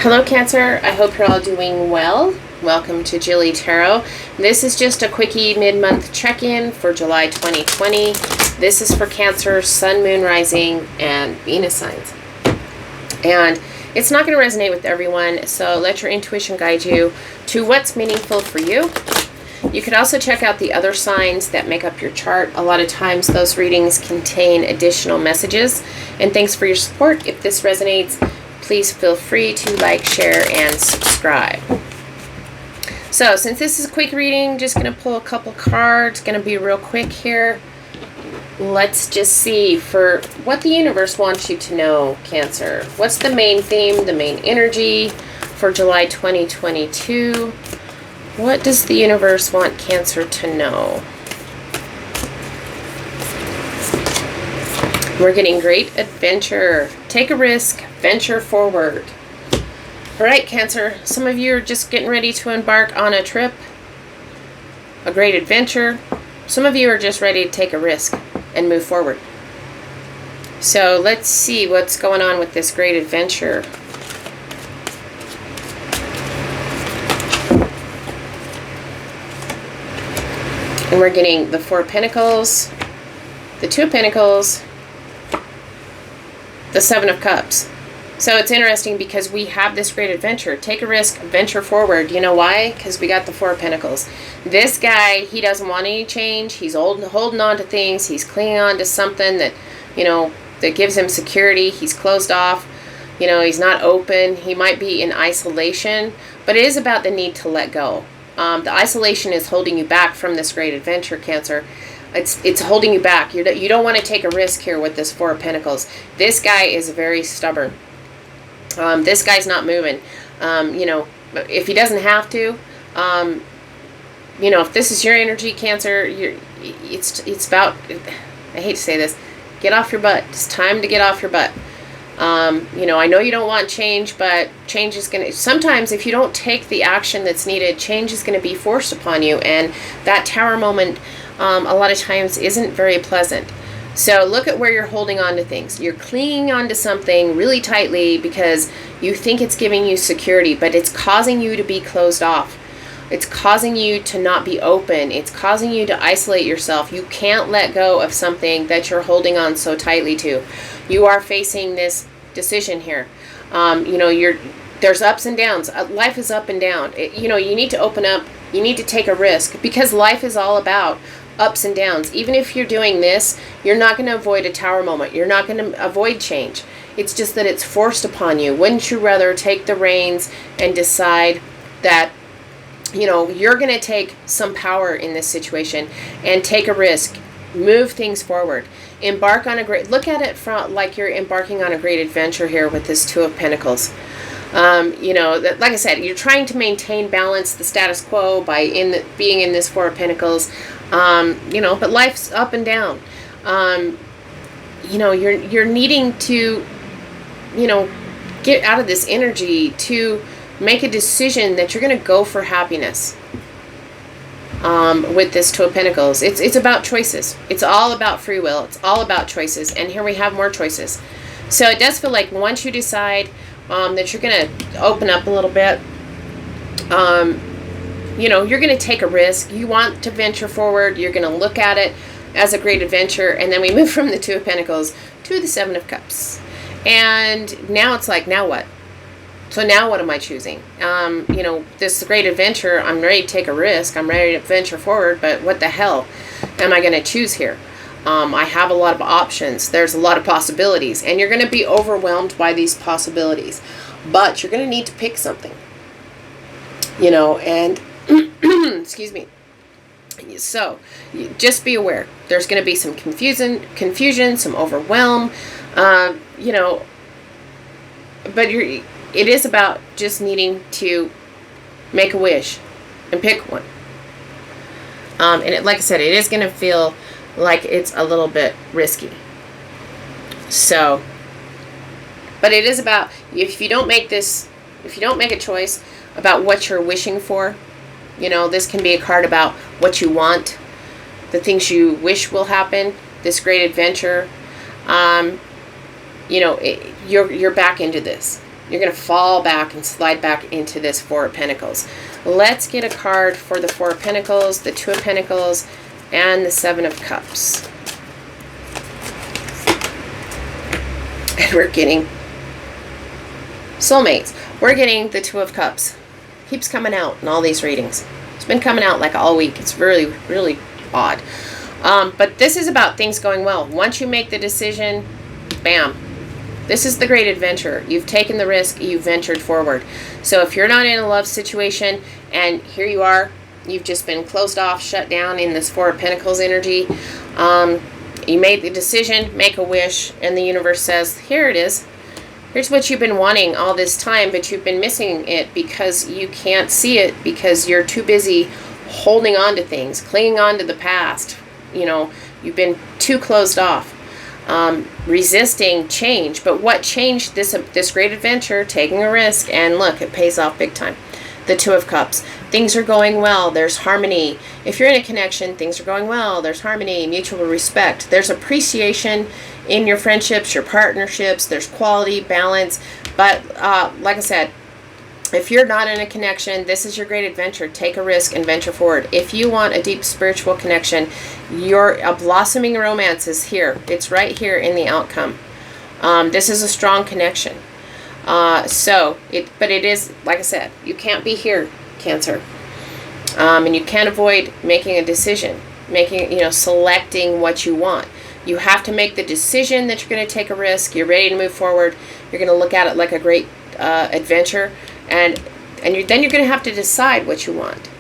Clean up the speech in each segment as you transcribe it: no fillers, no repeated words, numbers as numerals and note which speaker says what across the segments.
Speaker 1: Hello Cancer, I hope you're all doing well. Welcome to JilleTarot. This is just a quickie mid-month check-in for July 2020. This is for Cancer, Sun, Moon, Rising, and Venus signs. And it's not going to resonate with everyone, so let your intuition guide you to what's meaningful for you. You could also check out the other signs that make up your chart. A lot of times those readings contain additional messages. And thanks for your support. If this resonates, please feel free to like, share, and subscribe. So since this is a quick reading, just going to pull a couple cards. Going to be real quick here. Let's just see for what the universe wants you to know, Cancer. What's the main theme, the main energy for July 2022? What does the universe want Cancer to know? We're getting great adventure. Take a risk, venture forward. All right, Cancer, some of you are just getting ready to embark on a trip, a great adventure. Some of you are just ready to take a risk and move forward. So let's see what's going on with this great adventure. And we're getting the Four of Pentacles, the Two of Pentacles, the Seven of Cups. So it's interesting because we have this great adventure. Take a risk, venture forward. You know why? Because we got the Four of Pentacles. This guy, he doesn't want any change. He's holding on to things. He's clinging on to something that, that gives him security. He's closed off. He's not open. He might be in isolation. But it is about the need to let go. The isolation is holding you back from this great adventure, Cancer. It's holding you back. You don't want to take a risk here with this Four of Pentacles. This guy is very stubborn. This guy's not moving. If he doesn't have to, if this is your energy, Cancer, it's about, I hate to say this, get off your butt. It's time to get off your butt. I know you don't want change, but change is going to, sometimes if you don't take the action that's needed, change is going to be forced upon you. And that tower moment, a lot of times isn't very pleasant. So look at where you're holding on to things. You're clinging on to something really tightly because you think it's giving you security, but it's causing you to be closed off. It's causing you to not be open. It's causing you to isolate yourself. You can't let go of something that you're holding on so tightly to. You are facing this decision here. There's ups and downs. Life is up and down. You need to open up. You need to take a risk because life is all about ups and downs. Even if you're doing this, you're not going to avoid a tower moment. You're not going to avoid change. It's just that it's forced upon you. Wouldn't you rather take the reins and decide that, you're going to take some power in this situation and take a risk, move things forward, embark on look at it from like you're embarking on a great adventure here with this Two of Pentacles. Like I said, you're trying to maintain balance, the status quo by being in this Four of Pentacles. But life's up and down. You're needing to, get out of this energy to make a decision that you're going to go for happiness. With this Two of Pentacles, it's about choices. It's all about free will. It's all about choices. And here we have more choices. So it does feel like once you decide that you're going to open up a little bit, you're going to take a risk. You want to venture forward. You're going to look at it as a great adventure. And then we move from the Two of Pentacles to the Seven of Cups. And now it's like, now what? So now what am I choosing? This great adventure, I'm ready to take a risk. I'm ready to venture forward. But what the hell am I going to choose here? I have a lot of options. There's a lot of possibilities. And you're going to be overwhelmed by these possibilities. But you're going to need to pick something. And excuse me. So just be aware. There's going to be some confusion, some overwhelm, but it is about just needing to make a wish and pick one. Like I said, it is going to feel like it's a little bit risky. So, but it is about, if you don't make a choice about what you're wishing for, this can be a card about what you want, the things you wish will happen, this great adventure. You're back into this. You're going to fall back and slide back into this Four of Pentacles. Let's get a card for the Four of Pentacles, the Two of Pentacles, and the Seven of Cups. And we're getting soulmates. We're getting the Two of Cups. Keeps coming out in all these readings. It's been coming out like all week. It's really, really odd. But this is about things going well. Once you make the decision, bam. This is the great adventure. You've taken the risk. You've ventured forward. So if you're not in a love situation, and here you are, you've just been closed off, shut down in this Four of Pentacles energy. You made the decision, make a wish, and the universe says, here it is. Here's what you've been wanting all this time, but you've been missing it because you can't see it, because you're too busy holding on to things, clinging on to the past. You know, you've been too closed off, resisting change. But what changed this great adventure? Taking a risk, and look, it pays off big time. The Two of Cups. Things are going well. There's harmony. If you're in a connection, things are going well. There's harmony, mutual respect. There's appreciation in your friendships, your partnerships. There's quality, balance. But like I said, if you're not in a connection, this is your great adventure. Take a risk and venture forward. If you want a deep spiritual connection, a blossoming romance is here. It's right here in the outcome. This is a strong connection. But it is, like I said, you can't be here, Cancer. And you can't avoid making a decision, selecting what you want. You have to make the decision that you're going to take a risk. You're ready to move forward. You're going to look at it like a great adventure. And then you're going to have to decide what you want.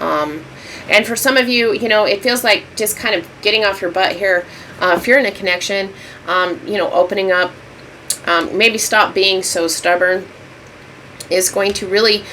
Speaker 1: And for some of you, it feels like just kind of getting off your butt here. If you're in a connection, opening up, maybe stop being so stubborn is going to really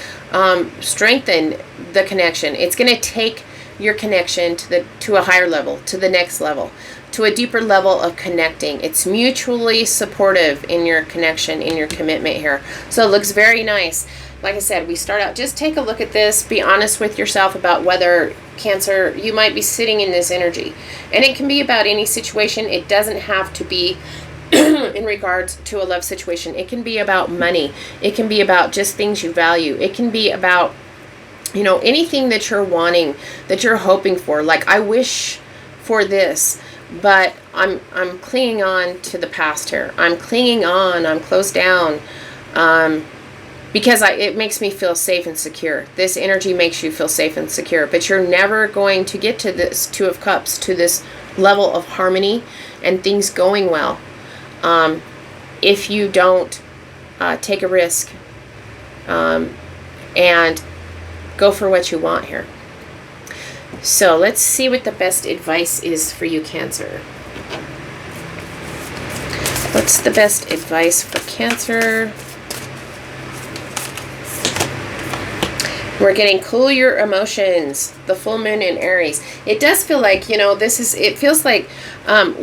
Speaker 1: strengthen the connection. It's going to take your connection to a higher level, to the next level, to a deeper level of connecting. It's mutually supportive in your connection, in your commitment here. So it looks very nice. Like I said, we start out, just take a look at this. Be honest with yourself about whether, Cancer, you might be sitting in this energy. And it can be about any situation. It doesn't have to be in regards to a love situation. It can be about money. It can be about just things you value. It can be about, anything that you're wanting, that you're hoping for. Like, I wish for this, but I'm clinging on to the past here. I'm clinging on. I'm closed down. Because it makes me feel safe and secure. This energy makes you feel safe and secure. But you're never going to get to this Two of Cups, to this level of harmony and things going well, if you don't take a risk and go for what you want here. So let's see what the best advice is for you, Cancer. What's the best advice for Cancer? We're getting cool your emotions, the full moon in Aries. It does feel like, it feels like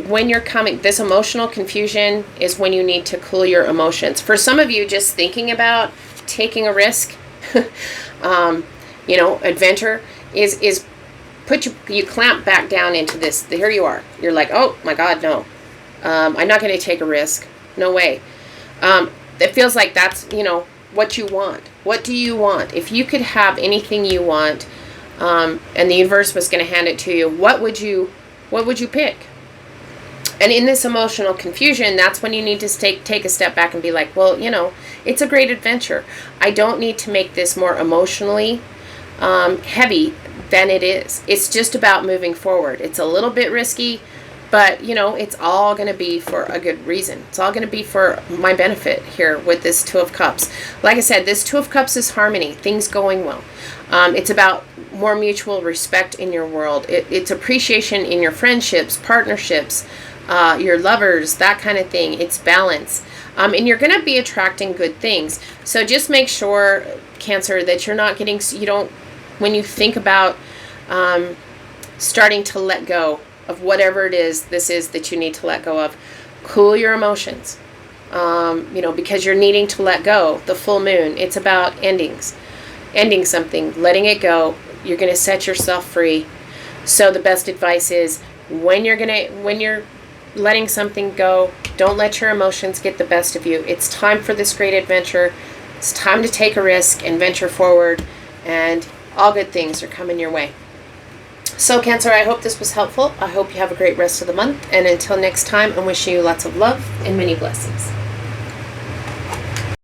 Speaker 1: when you're coming, this emotional confusion is when you need to cool your emotions. For some of you, just thinking about taking a risk, adventure is you clamp back down into this. Here you are. You're like, oh my God, no. I'm not going to take a risk. No way. It feels like that's, what you want. What do you want? If you could have anything you want, and the universe was going to hand it to you, what would you pick? And in this emotional confusion, that's when you need to take a step back and be like, well, it's a great adventure. I don't need to make this more emotionally heavy than it is. It's just about moving forward. It's a little bit risky, but, it's all going to be for a good reason. It's all going to be for my benefit here with this Two of Cups. Like I said, this Two of Cups is harmony, things going well. It's about more mutual respect in your world. It's appreciation in your friendships, partnerships, your lovers, that kind of thing. It's balance. And you're going to be attracting good things. So just make sure, Cancer, that you're not getting, when you think about starting to let go of whatever it is that you need to let go of, cool your emotions, because you're needing to let go. The full moon, it's about ending something, letting it go. You're going to set yourself free. So the best advice is when you're letting something go, Don't let your emotions get the best of you. It's time for this great adventure. It's time to take a risk and venture forward, and all good things are coming your way. So Cancer, I hope this was helpful. I hope you have a great rest of the month. And until next time, I'm wishing you lots of love and many blessings.